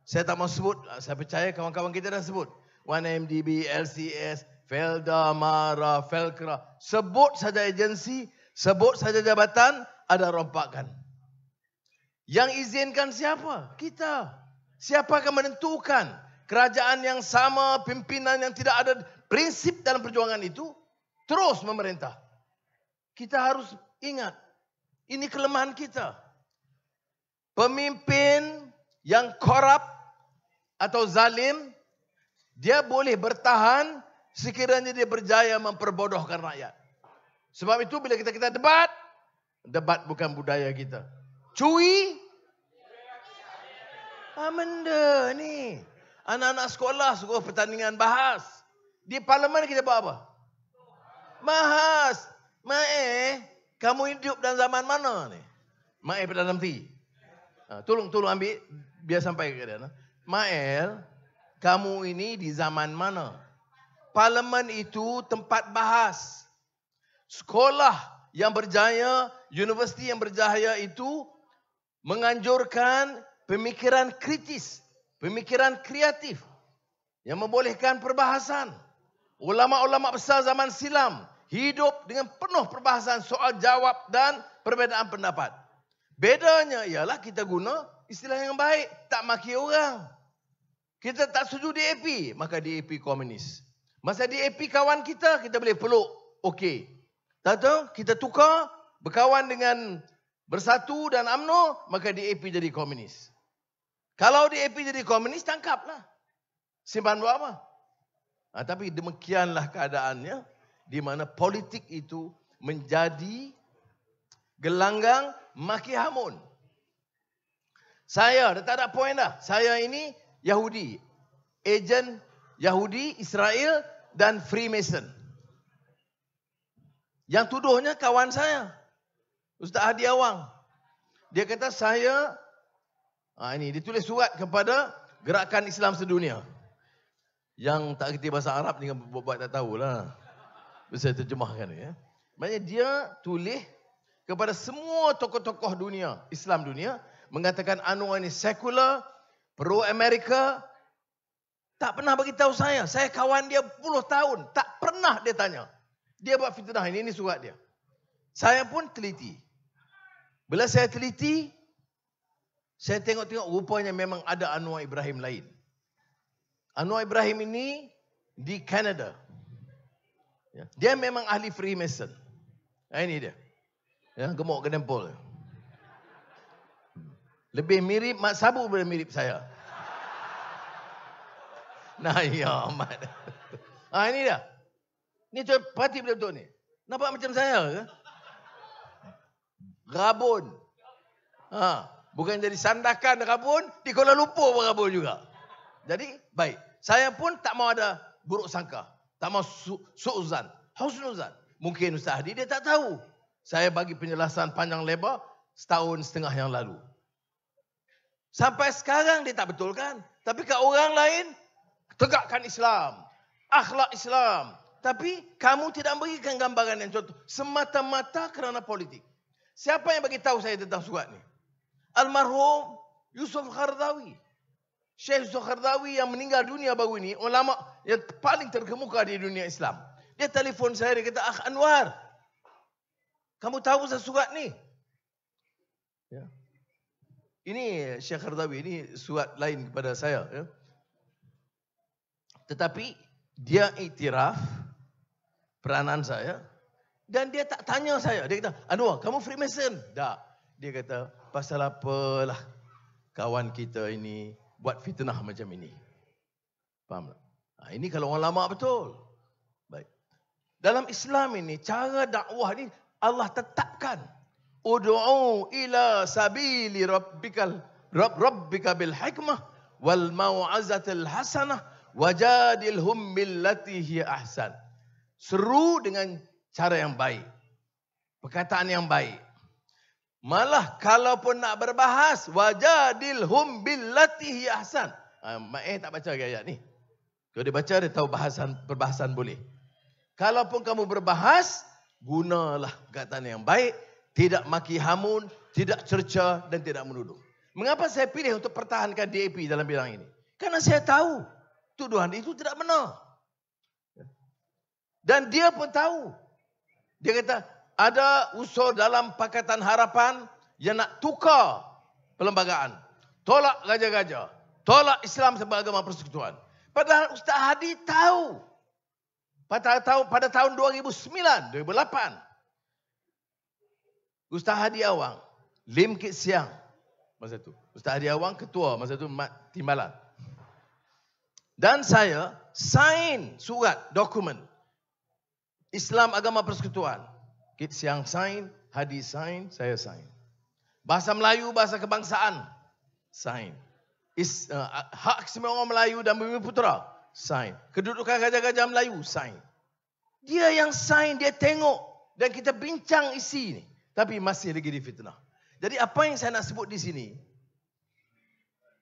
Saya tak mau sebut, saya percaya kawan-kawan kita dah sebut. 1MDB, LCS, Felda, Mara, Felcra. Sebut saja agensi, sebut saja jabatan, ada rompakan. Yang izinkan siapa? Kita. Siapa akan menentukan kerajaan yang sama, pimpinan yang tidak ada prinsip dalam perjuangan itu, terus memerintah. Kita harus ingat, ini kelemahan kita. Pemimpin yang korup atau zalim, dia boleh bertahan sekiranya dia berjaya memperbodohkan rakyat. Sebab itu bila kita debat, debat bukan budaya kita. Cui, benda ni. Anak-anak sekolah suruh pertandingan bahas. Di parlimen kita buat apa? Bahas. Kamu hidup dalam zaman mana ni? Perdana Menteri. Tolong ambil biar sampai ke dia. Mael, kamu ini di zaman mana? Parlimen itu tempat bahas. Sekolah yang berjaya, universiti yang berjaya itu menganjurkan pemikiran kritis, pemikiran kreatif yang membolehkan perbahasan. Ulama-ulama besar zaman silam hidup dengan penuh perbahasan soal jawab dan perbezaan pendapat. Bedanya ialah kita guna istilah yang baik, tak maki orang. Kita tak setuju DAP, maka DAP komunis. Masa DAP kawan kita boleh peluk. Okey. Tak tahu, kita tukar, berkawan dengan Bersatu dan UMNO, maka DAP jadi komunis. Kalau DAP jadi komunis, tangkaplah. Simpan buat apa? Tapi demikianlah keadaannya, di mana politik itu menjadi gelanggang maki hamun. Saya, dah tak ada poin dah. Saya ini Yahudi. Ejen Yahudi, Israel dan Freemason. Yang tuduhnya kawan saya. Ustaz Hadi Awang. Dia kata saya, ini dia tulis surat kepada Gerakan Islam Sedunia. Yang tak kerti bahasa Arab ni buat tak tahulah. Saya terjemahkan ya. Maksudnya dia tulis kepada semua tokoh-tokoh dunia, Islam dunia, mengatakan Anwar ini sekular, pro-Amerika. Tak pernah bagi tahu saya. Saya kawan dia 10 tahun. Tak pernah dia tanya. Dia buat fitnah ini surat dia. Saya pun teliti. Bila saya teliti, saya tengok-tengok rupanya memang ada Anwar Ibrahim lain. Anwar Ibrahim ini di Kanada. Dia memang ahli Freemason. Ini dia. Gemuk ke dempul. Lebih mirip Mat Sabu daripada mirip saya. Nah, ya Mat. Ini dia. Ni tu parti betul-betul ni. Nampak macam saya ke? Rabun. Bukan jadi sandakan rabun, di Kuala Lumpur pun rabun juga. Jadi, baik. Saya pun tak mau ada buruk sangka. Tak mau su'uzan. Husnuzan. Mungkin Ustaz Hadi dia tak tahu. Saya bagi penjelasan panjang lebar setahun setengah yang lalu. Sampai sekarang dia tak betulkan. Tapi kat orang lain, tegakkan Islam. Akhlak Islam. Tapi kamu tidak berikan gambaran yang contoh. Semata-mata kerana politik. Siapa yang bagi tahu saya tentang surat ni? Almarhum Yusuf Qaradawi. Syekh Yusuf Qaradawi yang meninggal dunia baru ini, ulama yang paling terkemuka di dunia Islam. Dia telefon saya, dia kata, Akh Anwar, kamu tahu pasal surat ni? Ya. Ini Syekh Qaradawi, ini surat lain kepada saya. Ya. Tetapi dia iktiraf peranan saya dan dia tak tanya saya. Dia kata, Anwar, kamu Freemason? Tak. Dia kata, pasal apalah kawan kita ini buat fitnah macam ini. Faham tak? Ini kalau orang lama betul. Baik. Dalam Islam ini, cara dakwah ni Allah tetapkan. Ud'u ila sabili rabbika bil hikmah wal mau'azatil hasanah wajadilhum billati hiya ahsan. Seru dengan cara yang baik. Perkataan yang baik. Malah kalaupun nak berbahas, wajadilhum billati hiya ahsan. Tak baca ayat ni. Kalau dia baca, dia tahu perbahasan boleh. Kalaupun kamu berbahas, gunalah perkataan yang baik, tidak maki hamun, tidak cerca dan tidak menuduh. Mengapa saya pilih untuk pertahankan DAP dalam bidang ini? Karena saya tahu tuduhan itu tidak benar. Dan dia pun tahu. Dia kata, ada unsur dalam Pakatan Harapan yang nak tukar perlembagaan. Tolak gajah-gajah. Tolak Islam sebagai agama persekutuan. Padahal Ustaz Hadi tahu. Pada tahun 2009, 2008. Ustaz Hadi Awang, Lim Kit Siang. Masa itu. Ustaz Hadi Awang ketua masa itu Mat Timbalan. Dan saya sign surat dokumen Islam Agama Persekutuan. Kit Siang sign, Hadi sign, saya sign. Bahasa Melayu, bahasa kebangsaan, sign. Hak semua orang Melayu dan Bumi Putera, sign. Kedudukan gajah-gajah Melayu, sign. Dia yang sign, dia tengok. Dan kita bincang isi ni. Tapi masih lagi difitnah. Jadi apa yang saya nak sebut di sini,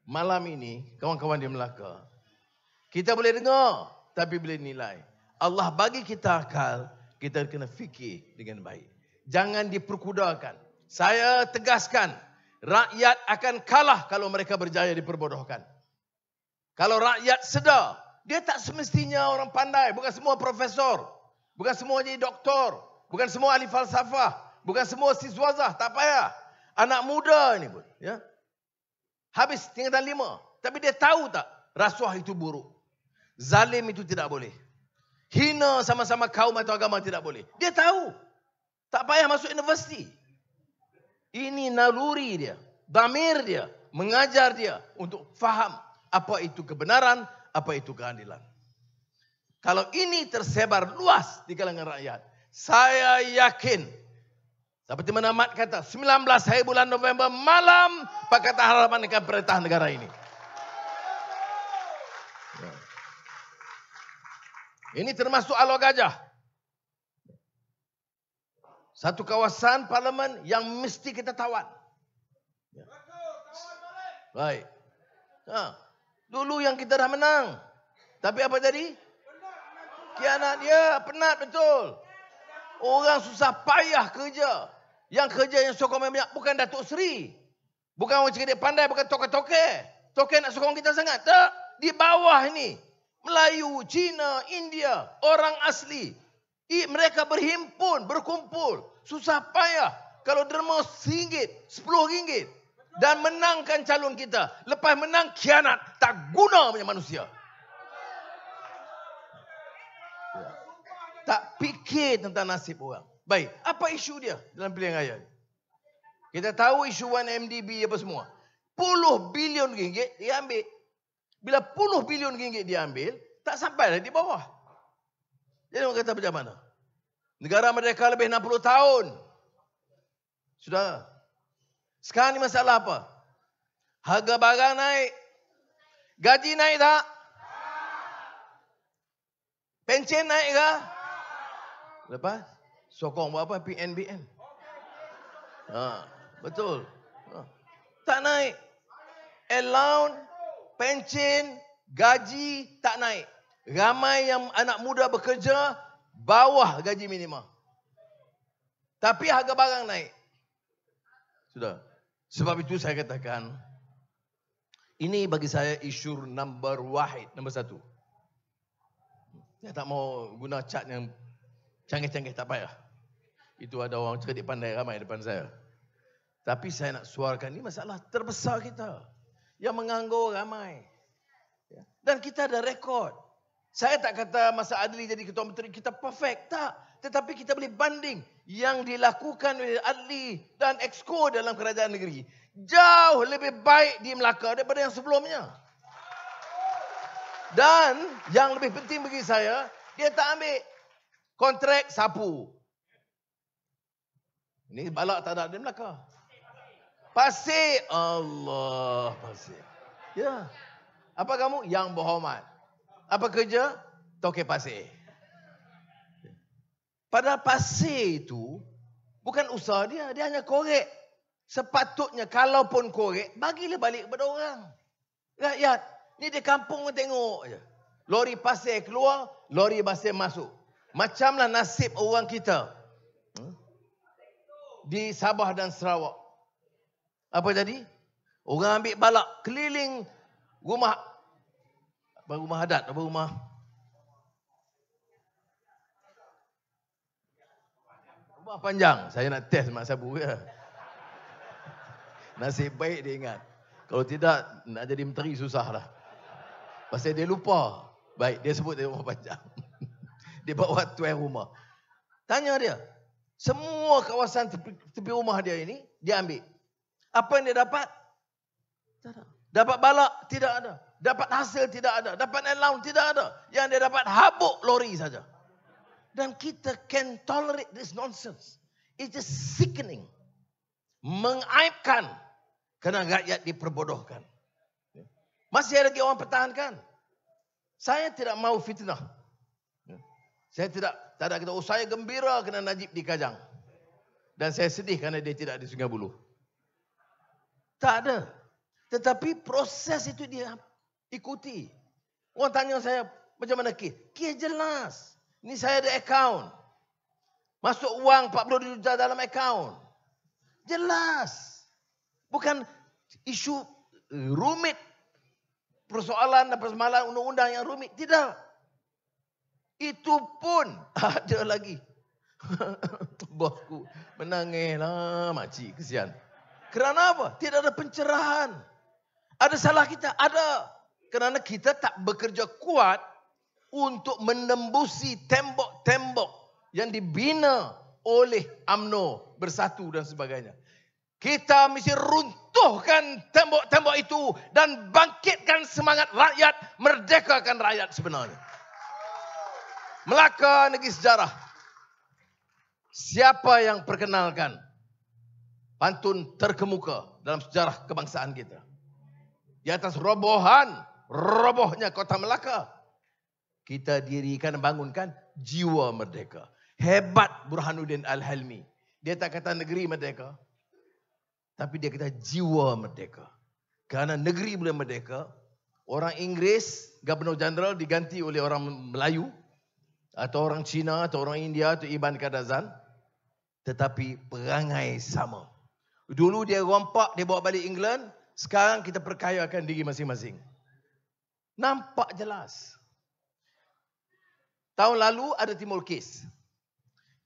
malam ini, kawan-kawan di Melaka, kita boleh dengar, tapi boleh nilai. Allah bagi kita akal, kita kena fikir dengan baik. Jangan diperkudakan. Saya tegaskan, rakyat akan kalah kalau mereka berjaya diperbodohkan. Kalau rakyat sedar, dia tak semestinya orang pandai, bukan semua profesor, bukan semua jadi doktor, bukan semua ahli falsafah, bukan semua siswazah, tak payah. Anak muda ni pun, ya. Habis tingkatan 5. Tapi dia tahu tak, rasuah itu buruk. Zalim itu tidak boleh. Hina sama-sama kaum atau agama tidak boleh. Dia tahu. Tak payah masuk universiti. Ini naluri dia, damir dia, mengajar dia untuk faham apa itu kebenaran, apa itu keadilan. Kalau ini tersebar luas di kalangan rakyat, saya yakin, seperti mana Mat kata, 19 hari bulan November malam, Pakatan Harapan akan perintah negara ini. Ini termasuk Alor Gajah. Satu kawasan parlimen yang mesti kita tawan. Baik. Dulu yang kita dah menang. Tapi apa jadi? Kianat dia, penat betul. Orang susah payah kerja. Yang kerja yang sokong banyak bukan Datuk Seri. Bukan orang cerdik pandai, bukan toke-toke. Toke nak sokong kita sangat. Tak. Di bawah ini. Melayu, Cina, India, orang asli. Mereka berhimpun, berkumpul. Susah payah. Kalau derma RM1, RM10. Dan menangkan calon kita. Lepas menang, khianat. Tak guna punya manusia. Tak fikir tentang nasib orang. Baik, apa isu dia dalam pilihan raya ni? Kita tahu isu 1MDB apa semua. Puluh bilion ringgit diambil. Bila puluh bilion ringgit diambil, tak sampai dah di bawah. Jadi orang kata macam mana? Negara merdeka lebih 60 tahun. Sudah. Sekarang ni masalah apa? Harga barang naik. Gaji naik tak? Pencen naik ke? Lepas? Sokong buat apa? PNBN. Betul. Tak naik. Allowance, pencen, gaji tak naik. Ramai yang anak muda bekerja bawah gaji minimum. Tapi harga barang naik. Sudah. Sebab itu saya katakan, ini bagi saya isu nombor 1. Saya tak mau guna cat yang canggih-canggih, tak payah. Itu ada orang cerdik pandai ramai depan saya. Tapi saya nak suarakan ini masalah terbesar kita. Yang menganggur ramai. Dan kita ada rekod. Saya tak kata Masa Adli jadi ketua menteri kita perfect. Tak. Tetapi kita boleh banding. Yang dilakukan oleh Adli dan Exco dalam kerajaan negeri. Jauh lebih baik di Melaka daripada yang sebelumnya. Dan yang lebih penting bagi saya, dia tak ambil kontrak sapu. Ini balak tak ada di Melaka. Pasir. Allah, pasir. Ya. Apa kamu? Yang berhormat. Apa kerja? Toke pasir. Padahal pasir itu bukan usaha dia. Dia hanya korek. Sepatutnya kalaupun korek, bagilah balik kepada orang. Rakyat. Ni di kampung tengok je. Lori pasir keluar, lori pasir masuk. Macamlah nasib orang kita. Di Sabah dan Sarawak. Apa jadi? Orang ambil balak keliling rumah. Apa rumah adat? Apa rumah? Rumah panjang. Saya nak test Mak Sabu ya. Nasib baik dia ingat. Kalau tidak, nak jadi menteri susah lah. Pasal dia lupa. Baik, dia sebut dia rumah panjang. Dia bawa tuan rumah. Tanya dia. Semua kawasan tepi rumah dia ini, dia ambil. Apa yang dia dapat? Tak ada. Dapat balak? Tidak ada. Dapat hasil? Tidak ada. Dapat allowance? Tidak ada. Yang dia dapat habuk lori saja. Dan kita can tolerate this nonsense. It is sickening. Mengaibkan. Kerana rakyat diperbodohkan. Masih ada lagi orang pertahankan. Saya tidak mau fitnah. Saya tak ada kata, oh saya gembira kerana Najib di Kajang. Dan saya sedih kerana dia tidak di Sungai Buloh. Tak ada. Tetapi proses itu dia ikuti. Orang tanya saya, macam mana kes? Kes jelas. Ini saya ada akaun. Masuk uang 40 juta dalam akaun. Jelas. Bukan isu rumit. Persoalan dan persoalan undang-undang yang rumit. Tidak. Itu pun ada lagi. Bosku menangislah makcik, kesian. Kerana apa? Tidak ada pencerahan. Ada salah kita? Ada. Kerana kita tak bekerja kuat untuk menembusi tembok-tembok yang dibina oleh UMNO Bersatu dan sebagainya. Kita mesti runtuhkan tembok-tembok itu dan bangkitkan semangat rakyat, merdekakan rakyat sebenarnya. Melaka negeri sejarah. Siapa yang perkenalkan pantun terkemuka dalam sejarah kebangsaan kita? Di atas robohnya kota Melaka. Kita dirikan dan bangunkan jiwa merdeka. Hebat Burhanuddin Al-Hilmi. Dia tak kata negeri merdeka. Tapi dia kata jiwa merdeka. Kerana negeri boleh merdeka, orang Inggeris, Governor General diganti oleh orang Melayu, atau orang Cina, atau orang India, atau Iban Kadazan. Tetapi perangai sama. Dulu dia rompak, dia bawa balik England. Sekarang kita perkayakan diri masing-masing. Nampak jelas. Tahun lalu ada timbul kes.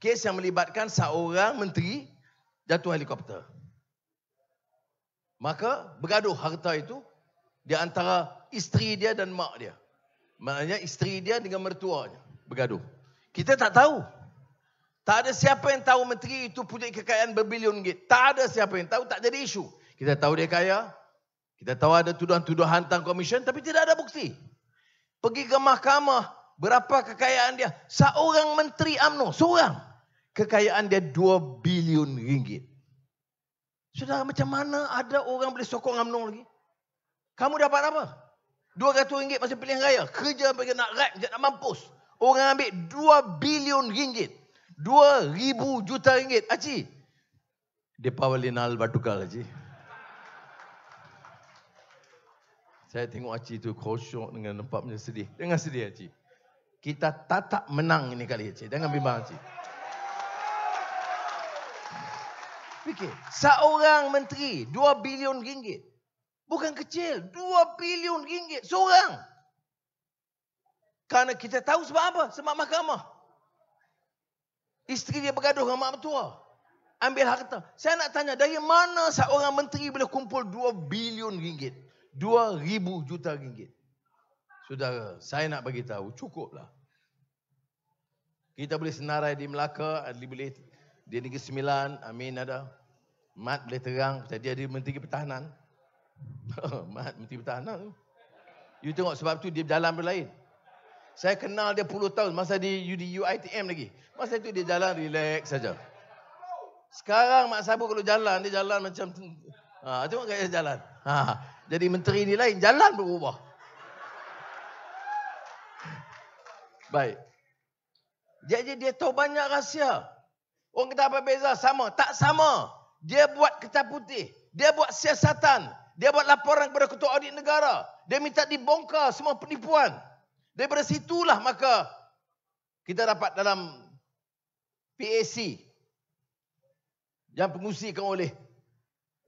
Kes yang melibatkan seorang menteri jatuh helikopter. Maka bergaduh harta itu di antara isteri dia dan mak dia. Maknanya isteri dia dengan mertuanya bergaduh. Kita tak tahu. Tak ada siapa yang tahu menteri itu punya kekayaan berbilion ringgit. Tak ada siapa yang tahu, tak jadi isu. Kita tahu dia kaya. Kita tahu ada tuduhan-tuduhan tentang komisen, tapi tidak ada bukti. Pergi ke mahkamah, berapa kekayaan dia? Seorang menteri UMNO, seorang. Kekayaan dia 2 bilion ringgit. Saudara, macam mana ada orang boleh sokong UMNO lagi? Kamu dapat apa? 200 ringgit masih pilihan raya. Kerja bagi nak rap, nak mampus. Orang ambil 2 bilion ringgit. 2,000 juta ringgit. Aci. Depawalinal Batukal, Aci. Saya tengok Aci tu khosyuk dengan nampaknya sedih. Jangan sedih, Aci. Kita tak menang ini kali, Aci. Jangan bimbang, Aci. Fikir, seorang menteri 2 bilion ringgit. Bukan kecil, 2 bilion ringgit seorang. Kerana kita tahu sebab apa? Sebab mahkamah. Isteri dia bergaduh dengan mak mertua. Ambil harta. Saya nak tanya, dari mana seorang menteri boleh kumpul 2 bilion ringgit? 2,000 juta ringgit. Saudara, saya nak bagi tahu, cukuplah. Kita boleh senarai di Melaka, boleh di Negeri Sembilan, Amin ada. Mat boleh terang, dia ada menteri pertahanan. Mat, menteri pertahanan. You tengok sebab tu dia berjalan berlain. Saya kenal dia 10 tahun masa di UiTM lagi. Masa itu dia jalan relax saja. Sekarang Mak Sabu kalau jalan, dia jalan macam tengok gaya jalan. Jadi menteri ni lain, jalan berubah. Baik. Jadi dia tahu banyak rahsia. Orang kata apa beza? Sama. Tak sama. Dia buat kertas putih. Dia buat siasatan. Dia buat laporan kepada Ketua Audit Negara. Dia minta dibongkar semua penipuan. Daripada situlah maka kita dapat dalam PAC yang pengusikan oleh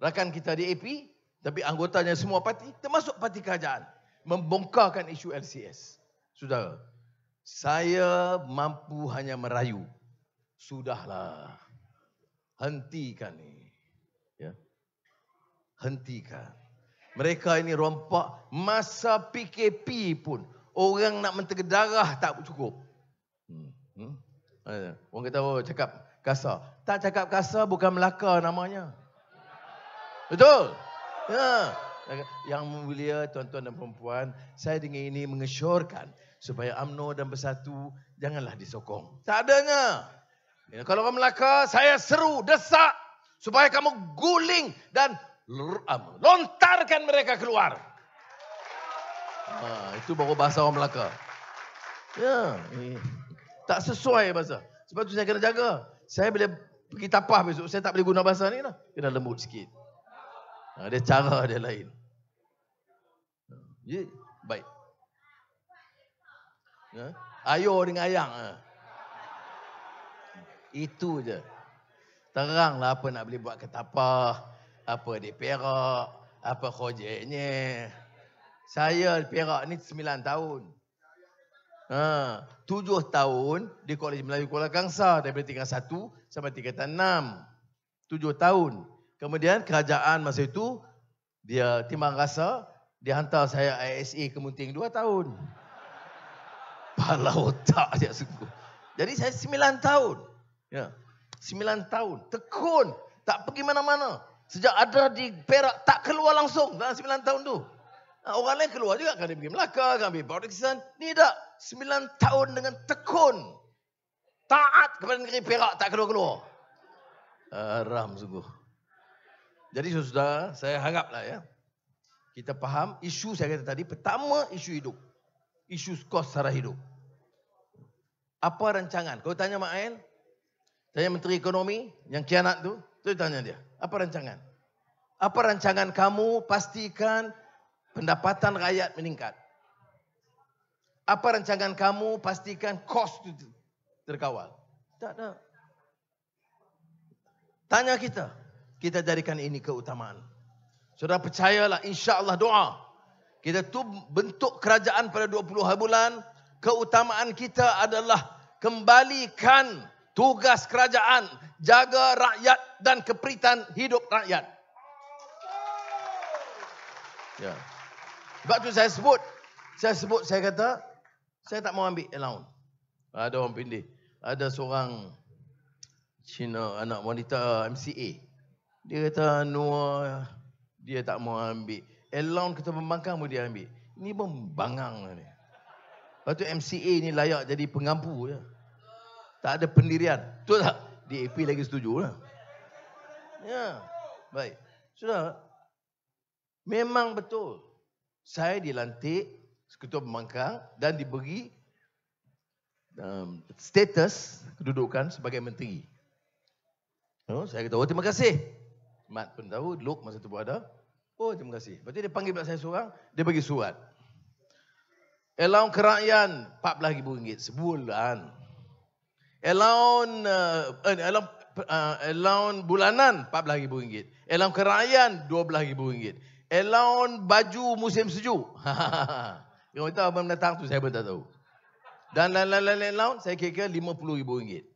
rakan kita di AP, Tapi anggotanya semua parti, termasuk parti kerajaan, membongkarkan isu LCS. Saudara, saya mampu hanya merayu. Sudahlah. Hentikan ni. Ya. Hentikan. Mereka ini rompak. Masa PKP pun, orang nak mentega darah tak cukup. Orang kata, oh cakap kasar. Tak cakap kasar, bukan Melaka namanya. Betul? Ya. Yang mulia tuan-tuan dan perempuan, saya dengan ini mengesyorkan supaya UMNO dan Bersatu janganlah disokong. Tak adanya. Ya, kalau orang Melaka, saya seru, desak supaya kamu guling dan lontarkan mereka keluar. Itu baru bahasa orang Melaka. Ya, tak sesuai bahasa. Sebab tu saya kena jaga. Saya bila pergi tapah besok, saya tak boleh guna bahasa ni lah. Kena lembut sikit. Dia cara dia lain. Ya, baik. Ya, ayo dengan ayang. Itu je. Teranglah apa nak boleh buat ke tapah. Apa di Perak, apa projeknya. Saya di Perak ni 9 tahun. 7 tahun di Kolej Melayu Kuala Kangsar daripada tingkat 1 sampai tingkatan 6. 7 tahun. Kemudian kerajaan masa itu, dia timbang rasa, dia hantar saya ISA ke Munting 2 tahun. Pala otak dia sungguh. Jadi saya 9 tahun. Ya. 9 tahun. Tekun. Tak pergi mana-mana. Sejak ada di Perak, tak keluar langsung dalam 9 tahun tu. Orang lain keluar juga, kan dia pergi Melaka, kan pergi Port-Dickson. Ni tak, 9 tahun dengan tekun. Taat kepada negeri Perak, tak keluar-keluar. Haram sungguh. Jadi saudara, saya haraplah ya, kita faham isu saya kata tadi, pertama isu hidup. Isu kos sara hidup. Apa rancangan? Kau tanya Mak Ain, tanya Menteri Ekonomi yang kianat tu tanya dia. Apa rancangan? Apa rancangan kamu pastikan pendapatan rakyat meningkat? Apa rancangan kamu pastikan kos itu terkawal? Tak ada. Tanya kita. Kita jadikan ini keutamaan. Saudara percayalah, insya-Allah doa. Kita tu bentuk kerajaan pada 20 hari bulan. Keutamaan kita adalah kembalikan tugas kerajaan, jaga rakyat dan keperitan hidup rakyat. Ya. Sebab tu saya kata, saya tak mau ambil allowance. Ada orang pendek. Ada seorang Cina, anak wanita MCA. Dia kata, Noah, dia tak mau ambil. Allowance Ketua Pembangkang pun dia ambil. Ini membangang ni. Lepas tu MCA ni layak jadi pengampu je. Tak ada pendirian. Betul tak? DAP lagi setuju lah. Ya, baik. Sudah. Memang betul. Saya dilantik Ketua Pembangkang dan diberi status kedudukan sebagai menteri. Saya kata, oh terima kasih. Mat pun tahu, Luke masa tu pun ada. Oh terima kasih. Lepas tu dia panggil pula saya seorang, dia bagi surat. Allowance kerajaan RM14,000 sebulan. Allowance bulanan RM14,000. Allowance kerajaan RM12,000. Allowance baju musim sejuk. Yang kita abang datang tu saya pun tak tahu. Dan lain-lain allowance saya kira RM50,000.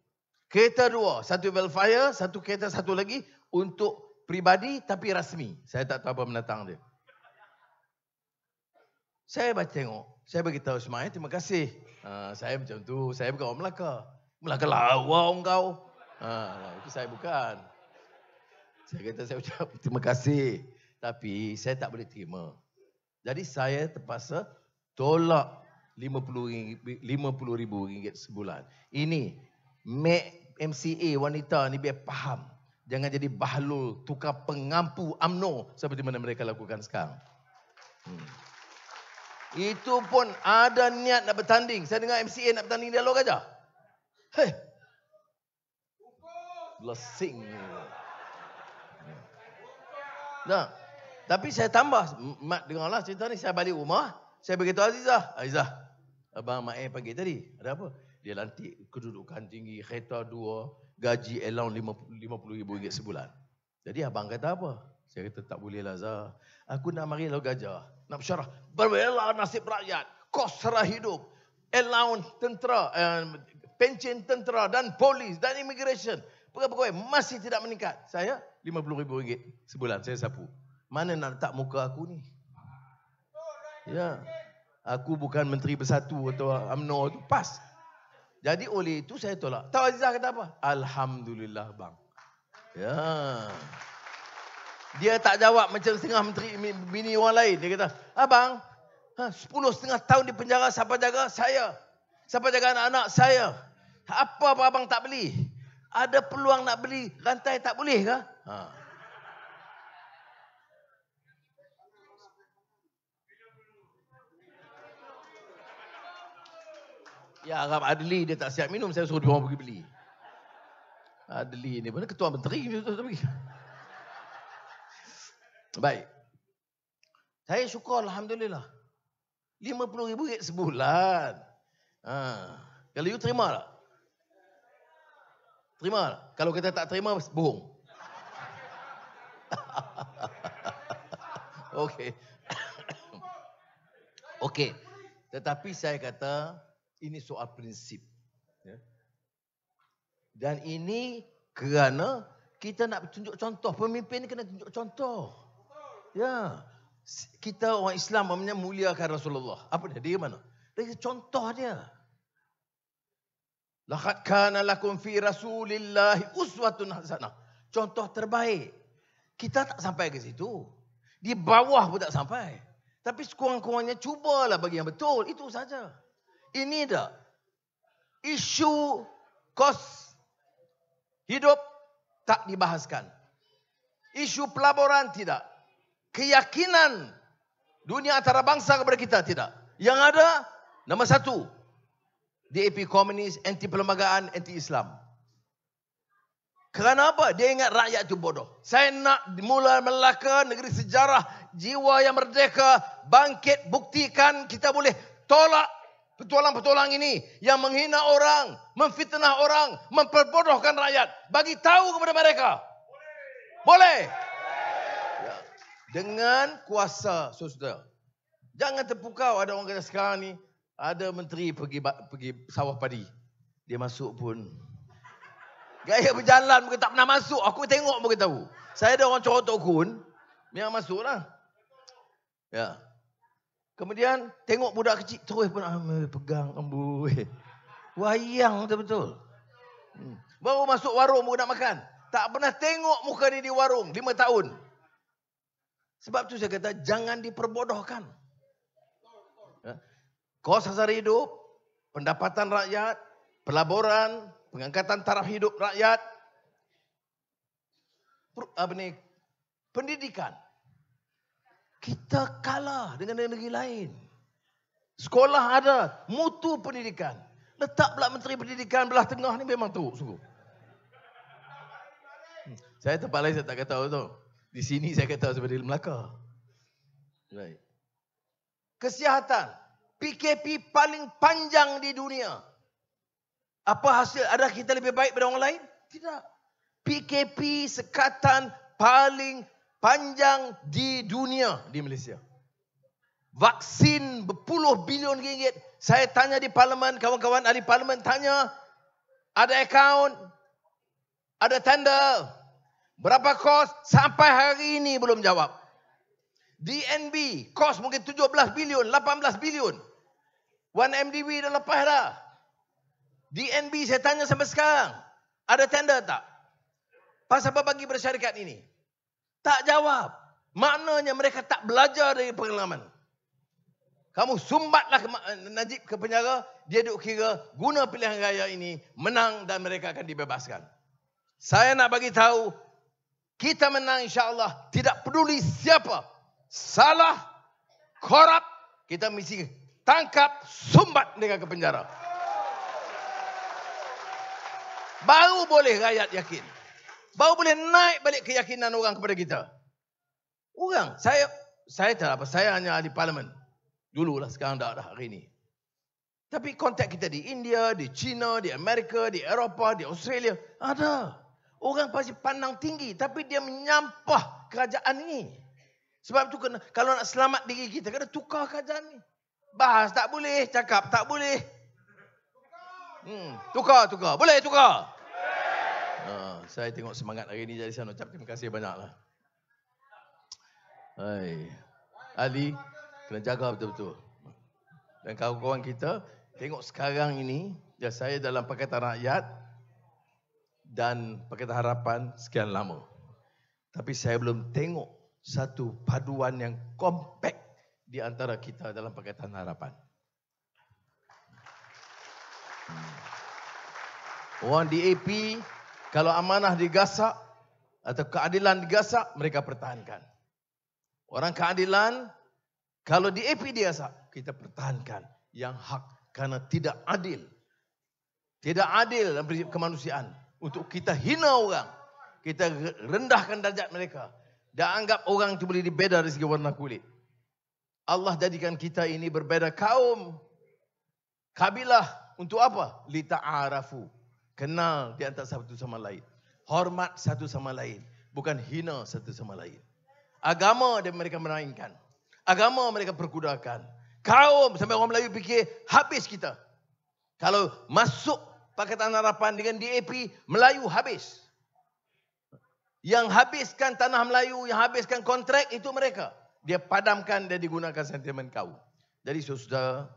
Kereta 2, satu welfare, satu kereta satu lagi untuk pribadi tapi rasmi. Saya tak tahu apa mendatang dia. Saya baca tengok, saya beritahu Ismail, terima kasih. Saya macam tu, saya bukan orang Melaka. Melaka lawa kau. Itu saya bukan. Saya kata saya ucap terima kasih. Tapi saya tak boleh terima. Jadi saya terpaksa tolak RM50,000 sebulan. Ini MCA wanita ni biar faham. Jangan jadi bahlul, tukar pengampu UMNO seperti mana mereka lakukan sekarang. Itu pun ada niat nak bertanding. Saya dengar MCA nak bertanding dialog aja. Hei. Blessing. Nah, tapi saya tambah, Mat dengarlah cerita ni, saya balik rumah, saya beritahu Azizah, abang Mak pagi tadi, ada apa? Dia lantik kedudukan tinggi, kereta 2, gaji allowance RM50,000 sebulan. Jadi abang kata apa? Saya kata, tak boleh lah Zah. Aku nak mari lalu gajah. Nak bersyarah. Berbela nasib rakyat. Kos sara hidup. Allowance tentera. Pencen tentera dan polis dan immigration. Pegawai masih tidak meningkat. Saya RM50,000 sebulan. Saya sapu. Mana nak letak muka aku ni? Ya. Aku bukan Menteri Bersatu atau UMNO tu. Pas. Jadi oleh itu saya tolak. Tahu Azizah kata apa? Alhamdulillah bang. Ya. Dia tak jawab macam setengah menteri bini orang lain. Dia kata, abang, 10,5 tahun di penjara, siapa jaga? Saya. Siapa jaga anak-anak? Saya. Apa abang tak beli? Ada peluang nak beli rantai tak boleh ke? Ya, Arab Adli dia tak siap minum, saya suruh dia orang pergi beli. Adli ni mana ketua menteri ni. Baik. Saya syukur Alhamdulillah. RM50,000 sebulan. Kalau you terima tak? Terima tak? Kalau kita tak terima, bohong. Okey. Okey. Tetapi saya kata, ini soal prinsip. Ya. Dan ini kerana kita nak tunjuk contoh. Pemimpin ni kena tunjuk contoh. Ya. Kita orang Islam memuliakan Rasulullah. Apa dia? Dia mana? Dia contoh dia. Laqad kana lakum fi Rasulillahi uswatun hasanah. Contoh terbaik. Kita tak sampai ke situ. Di bawah pun tak sampai. Tapi sekurang-kurangnya cubalah bagi yang betul. Itu saja. Ini dah. Isu kos hidup tak dibahaskan. Isu pelaburan tidak. Keyakinan dunia antarabangsa kepada kita tidak. Yang ada, nombor 1. DAP komunis, anti perlembagaan, anti Islam. Kerana apa? Dia ingat rakyat itu bodoh. Saya nak mula Melaka, negeri sejarah, jiwa yang merdeka, bangkit, buktikan kita boleh tolak petualang-petualang ini yang menghina orang, memfitnah orang, memperbodohkan rakyat. Bagi tahu kepada mereka. Boleh. Ya. Dengan kuasa, saudara. Jangan terpukau ada orang kata sekarang ni, ada menteri pergi sawah padi. Dia masuk pun. Gaya berjalan mungkin tak pernah masuk. Aku tengok mungkin tahu. Saya ada orang corotok kun. Memang masuk lah. Ya. Kemudian tengok budak kecil terus pun pegang amboi. Wayang betul-betul. Baru masuk warung nak makan. Tak pernah tengok muka dia di warung 5 tahun. Sebab tu saya kata jangan diperbodohkan. Ya. Kos sara hidup, pendapatan rakyat, pelaburan, pengangkatan taraf hidup rakyat, pendidikan. Kita kalah dengan negeri lain. Sekolah ada, mutu pendidikan. Letak pula Menteri Pendidikan belah tengah ni memang teruk sungguh. Saya tempat lain saya tak kata tahu. Di sini saya kata seperti di Melaka. Baik. Kesihatan. PKP paling panjang di dunia. Apa hasil? Ada kita lebih baik daripada orang lain? Tidak. PKP sekatan paling panjang di dunia di Malaysia. Vaksin berpuluh bilion ringgit. Saya tanya di parlimen, kawan-kawan ahli parlimen tanya, ada akaun, ada tender, berapa kos? Sampai hari ini belum jawab. DNB, kos mungkin 17 bilion, 18 bilion. 1MDB dah lepas dah. DNB saya tanya sampai sekarang, ada tender tak? Pasal apa bagi bersyarikat ini? Tak jawab. Maknanya mereka tak belajar dari pengalaman. Kamu sumbatlah Najib ke penjara, dia duk kira guna pilihan raya ini menang dan mereka akan dibebaskan. Saya nak bagi tahu, kita menang insya-Allah, tidak peduli siapa. Salah, korup, kita mesti tangkap, sumbat mereka ke penjara. Baru boleh rakyat yakin. Baru boleh naik balik keyakinan orang kepada kita. Orang, saya tak apa, saya hanya ahli parlimen. Dululah, sekarang dah hari ini. Tapi kontak kita di India, di China, di Amerika, di Eropah, di Australia, ada. Orang pasti pandang tinggi. Tapi dia menyampah kerajaan ini. Sebab itu kalau nak selamat diri kita, kena tukar kerajaan ni. Bahas tak boleh, cakap tak boleh. Tukar. Boleh tukar. Saya tengok semangat hari ni, jadi saya nak ucap terima kasih banyaklah. Ali, kena jaga betul-betul. Dan kawan-kawan kita, tengok sekarang ini, ya saya dalam Pakatan Rakyat dan Pakatan Harapan sekian lama. Tapi saya belum tengok satu paduan yang kompak di antara kita dalam Pakatan Harapan. Orang DAP, kalau amanah digasak atau keadilan digasak, mereka pertahankan. Orang keadilan, kalau DAP digasak, kita pertahankan yang hak karena tidak adil. Tidak adil dalam prinsip kemanusiaan. Untuk kita hina orang, kita rendahkan darjat mereka dan anggap orang itu boleh dibeda dari segi warna kulit. Allah jadikan kita ini berbeda kaum, kabilah untuk apa? Lita'arafu. Kenal di antara satu sama lain. Hormat satu sama lain. Bukan hina satu sama lain. Agama dia mereka meraihkan. Agama mereka perkudakan. Kaum sampai orang Melayu fikir habis kita. Kalau masuk Pakatan Harapan dengan DAP, Melayu habis. Yang habiskan tanah Melayu, yang habiskan kontrak itu mereka. Dia padamkan dan digunakan sentimen kaum. Jadi saudara,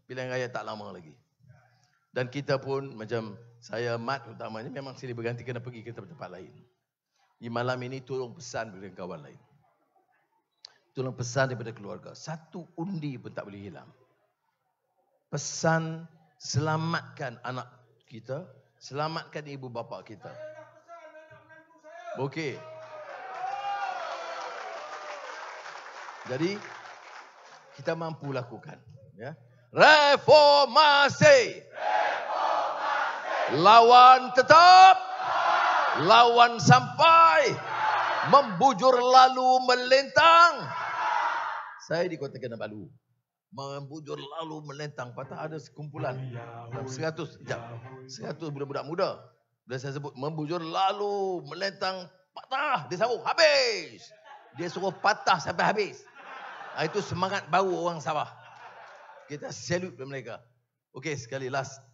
pilihan raya tak lama lagi. Dan kita pun macam saya Mat utamanya memang silih berganti kena pergi ke tempat lain. Di malam ini tolong pesan kepada kawan lain. Tolong pesan daripada keluarga. Satu undi pun tak boleh hilang. Pesan selamatkan anak kita. Selamatkan ibu bapa kita. Okey. Jadi kita mampu lakukan. Ya. Reformasi. Lawan tetap. Lawan sampai. Membujur lalu melintang. Saya di Kota Kinabalu. Membujur lalu melintang. Patah ada sekumpulan. 100 budak-budak muda. Bila saya sebut membujur lalu melintang. Patah. Dia sambung. Habis. Dia suruh patah sampai habis. Itu semangat baru orang Sabah. Kita salute mereka. Okey, sekali last.